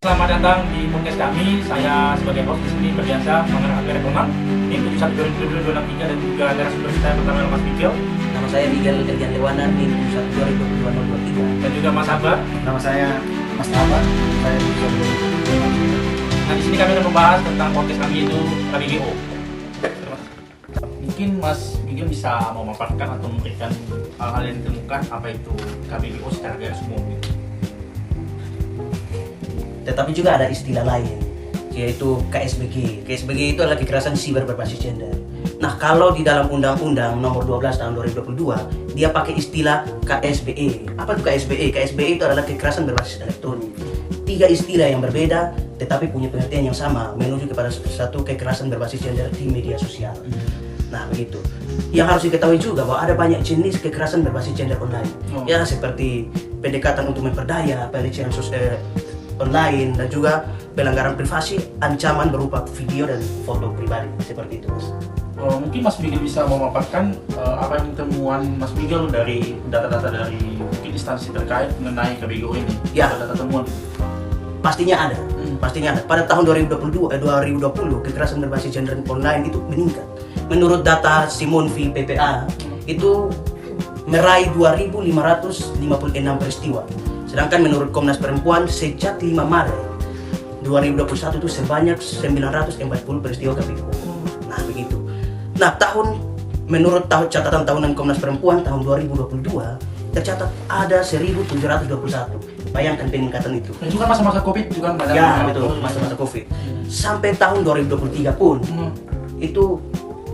Selamat datang di podcast kami. Saya sebagai host di sini berbiasa mengenai Akhir Ekonom tim 71 2023 dan juga narasumber kita yang pertama Mas Miguel. Nama saya Miguel Ergian Lewana, tim 71 2022 Dan juga Mas Abah. Nama saya Mas Abah, saya bisa Nah, di sini kami akan membahas tentang podcast kami yaitu KBGO. Mungkin Mas Miguel bisa memaparkan atau memberikan hal-hal yang ditemukan apa itu KBGO secara garis umum gitu. Tetapi juga ada istilah lain, yaitu KSBG. KSBG itu adalah kekerasan siber berbasis gender. Nah, kalau di dalam Undang-Undang Nomor 12 Tahun 2022, dia pakai istilah KSBE. Apa itu KSBE? KSBE itu adalah kekerasan berbasis elektronik. Tiga istilah yang berbeda, tetapi punya pengertian yang sama, menuju kepada satu kekerasan berbasis gender di media sosial. Nah, begitu. Yang harus diketahui juga bahwa ada banyak jenis kekerasan berbasis gender online. Ya, seperti pendekatan untuk memperdaya, pelecehan online, dan juga pelanggaran privasi, ancaman berupa video dan foto pribadi, seperti itu, Mas. Mungkin Mas Miguel bisa memaparkan apa yang temuan Mas Miguel dari data-data dari mungkin instansi terkait mengenai KBGO ini. Ya. Data temuan. Pastinya ada. Pastinya ada. Pada tahun 2020 kekerasan berbasis gender online itu meningkat. Menurut data Simon V PPA itu meraih 2.556 peristiwa. Sedangkan menurut Komnas Perempuan sejak 5 Maret 2021 itu sebanyak 940 peristiwa KBGO. Nah, begitu. Nah, menurut catatan tahunan Komnas Perempuan tahun 2022 tercatat ada 1.721. Bayangkan peningkatan itu. Itu kan masa-masa Covid juga banyak. Ya, betul, masa-masa Covid. Sampai tahun 2023 pun itu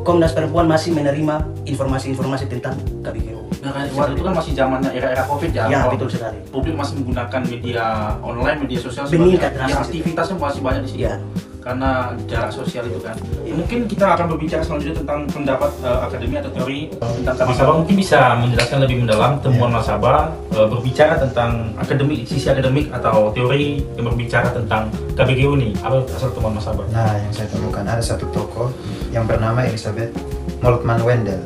Komnas Perempuan masih menerima informasi-informasi tentang KBGO. Nah, waktu itu kan masih zamannya era Covid ya. Ya, betul sekali. Publik masih menggunakan media online, media sosial Meningkat yang drastis. aktivitasnya masih banyak di sini. Ya. Karena jarak sosial itu kan. Mungkin kita akan berbicara selanjutnya tentang pendapat akademi atau teori tentang Mas Abah mungkin bisa menjelaskan lebih mendalam temuan Mas Abah berbicara tentang sisi akademik atau teori yang berbicara tentang KBGO ini. Apa asal temuan Mas Abah? Nah, yang saya temukan ada satu tokoh yang bernama Elizabeth Moltmann Wendell.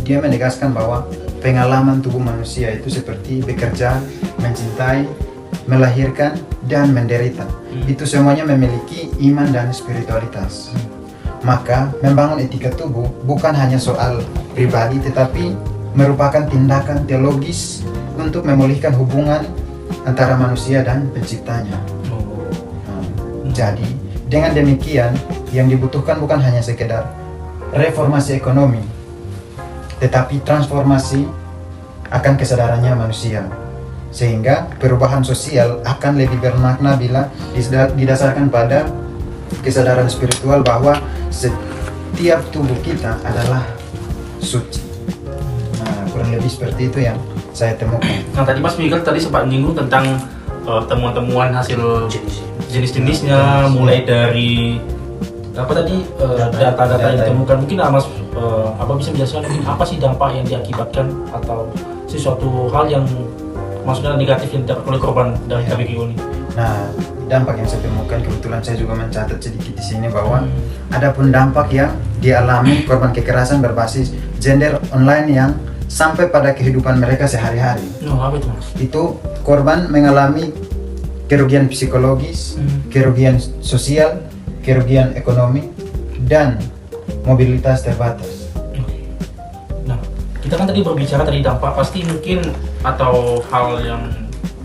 Dia menegaskan bahwa pengalaman tubuh manusia itu seperti bekerja, mencintai, melahirkan, dan menderita. Itu semuanya memiliki iman dan spiritualitas. Maka membangun etika tubuh bukan hanya soal pribadi, tetapi merupakan tindakan teologis untuk memulihkan hubungan antara manusia dan penciptanya. Jadi dengan demikian yang dibutuhkan bukan hanya sekedar reformasi ekonomi, tetapi transformasi akan kesadarannya manusia, sehingga perubahan sosial akan lebih bermakna bila didasarkan pada kesadaran spiritual bahwa setiap tubuh kita adalah suci. Nah, kurang lebih seperti itu yang saya temukan. Nah, tadi Mas Miguel tadi sempat menyinggung tentang temuan-temuan hasil jenis-jenisnya, mulai dari apa tadi data-data yang ditemukan. Mungkin Mas apa bisa menjelaskan apa sih dampak yang diakibatkan atau sesuatu hal yang maksudnya negatif yang didapat oleh korban dari KBGO ini? Nah, dampak yang saya temukan, kebetulan saya juga mencatat sedikit di sini bahwa ada pun dampak yang dialami korban kekerasan berbasis gender online yang sampai pada kehidupan mereka sehari-hari. Apa itu, Mas? Itu korban mengalami kerugian psikologis, kerugian sosial, kerugian ekonomi, dan mobilitas terbatas. Nah, kita kan tadi berbicara tadi dampak, pasti mungkin atau hal yang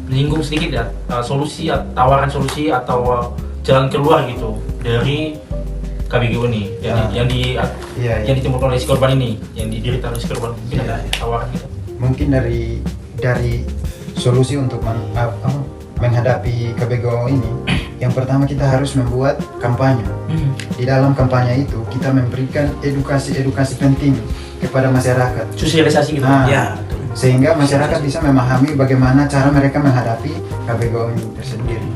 menyinggung sedikit ya, tawaran solusi atau jalan keluar gitu dari KBGO ini yang ditemukan oleh si korban ini, yang diderita oleh si korban. Mungkin ada tawaran gitu. Mungkin dari solusi untuk menghadapi KBGO ini, yang pertama kita harus membuat kampanye. Di dalam kampanye itu kita memberikan edukasi penting kepada masyarakat. Sosialisasi gitu. Nah, Ya, sehingga masyarakat bisa memahami bagaimana cara mereka menghadapi KBGO ini tersendiri.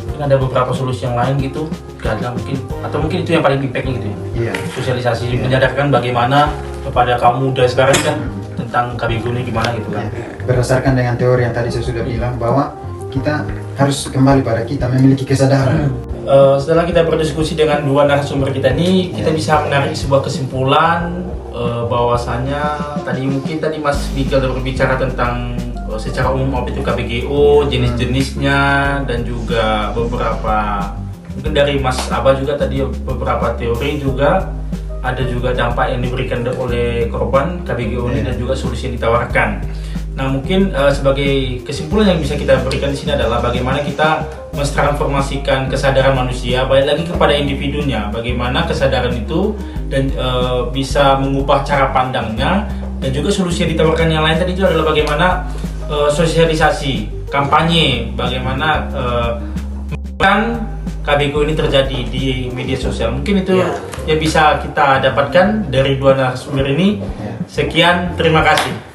Mungkin ada beberapa solusi yang lain gitu, gagal mungkin, atau mungkin itu yang paling impactnya gitu ya. Iya. Sosialisasi, menyadarkan bagaimana kepada kaum muda sekarang kan tentang KBGO ini gimana gitu kan. Berdasarkan dengan teori yang tadi saya sudah bilang bahwa kita harus kembali pada kita memiliki kesadaran. Setelah kita berdiskusi dengan dua narasumber kita ini, kita bisa menarik sebuah kesimpulan bahwasanya tadi Mas Miguel berbicara tentang secara umum apa itu KBGO, jenis-jenisnya, dan juga beberapa mungkin dari Mas Aba juga tadi beberapa teori juga, ada juga dampak yang diberikan oleh korban KBGO ini dan juga solusi yang ditawarkan. Nah mungkin sebagai kesimpulan yang bisa kita berikan di sini adalah bagaimana kita mentransformasikan kesadaran manusia balik lagi kepada individunya, bagaimana kesadaran itu dan bisa mengubah cara pandangnya, dan juga solusi yang ditawarkan yang lain tadi itu adalah bagaimana sosialisasi, kampanye, bagaimana kan KBGO ini terjadi di media sosial. Mungkin itu yang bisa kita dapatkan dari dua narasumber ini. Sekian, terima kasih.